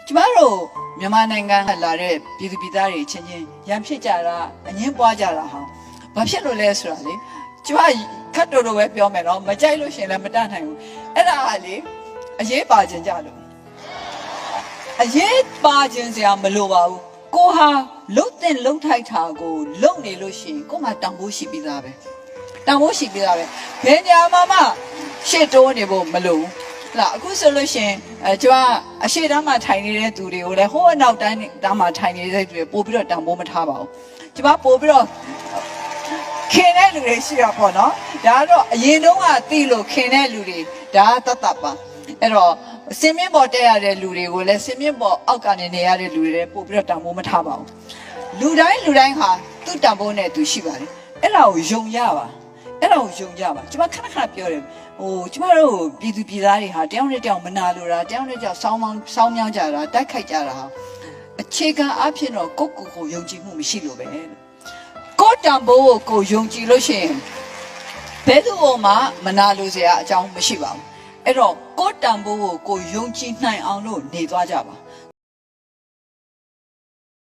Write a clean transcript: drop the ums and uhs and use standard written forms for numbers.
ကျမတို့မြန်မာနိုင်ငံလာတဲ့ပြည်သူပြည်သားတွေချင်းချင်းရံဖြစ်ကြတာအငင်းပွားကြတာဟာဘာဖြစ်လို့လဲဆိုတာလေကျမခတ်တော်တော်ပဲပြောမယ်နော်မကြိုက်လို့ရှင်လည်းမတတ်နိုင်ဘူးအဲ့ဒါကလေအရေးပါခြင်းကြလို့အရေးပါခြင်းစရာမလိုပါဘူးကိုဟာလှုပ်တဲ့လှုပ်ထိုက်တာကိုလုံနေလို့ရှိရင်ကိုမှတောင်ဖို့ရှိပြီးသားပဲတောင်ဖို့ရှိပြီးသားပဲဘယ်ညာမှရှေ့တိုးနေဖို့မလိုဘူးလာအခုဆိုလို့ရှင်ကျမအရှိတမ်းမှာထိုင်နေတဲ့သူတွေကိုလည်းဟိုအနောက်တိုင်းတမ်းမှာထိုင်နေတဲ့သူတွေပို့ပြီးတော့တောင်ဖို့မထားပါဘူးကျမပို့ပြီးတော့ခင်တဲ့လူတွေရှိတာပေါ့နော်ဒါကတော့အရင်တုန်းကသိလို့ခင်တဲ့လူတွေဒါတတ်တတ်ပါအဲ့တော့စင်မြင့်ပေါ်တက်ရတဲ့လူတွေကိုလည်းစင်မြင့်ပေါ်အောက်ကနေနေရတဲ့လူတွေလည်းပို့ပြီးတော့တောင်ဖို့မထားပါဘူးလူတိုင်းဟာသူ့တောင်ဖို့နဲ့သူရှိပါတယ်အဲ့ဒါကိုယုံရပါအဲ့ဒါကိုယုံကြပါကျမခဏပြောတယ်ကျမတို့ပြည်သူပြည်သားတွေဟာတယောက်နဲ့တယောက်မနာလိုတာတယောက်နဲ့တယောက်စောင်းမြောင်းကြတာတိုက်ခိုက်ကြတာအခြေခံအဖြစ်တော့ကိုယ့်ကိုယ်ယုံကြည်မှုမရှိလို့ပဲကိုယ့်တန်ဖိုးကိုယုံကြည်လို့ရှိရင်ဘယ်သူမှမနာလိုစရာအကြောင်းမရှိပါဘူးအဲ့တော့ကိုယ့်တန်ဖိုးကိုယုံကြည်နိုင်အောင်လို့နေသွားကြပါ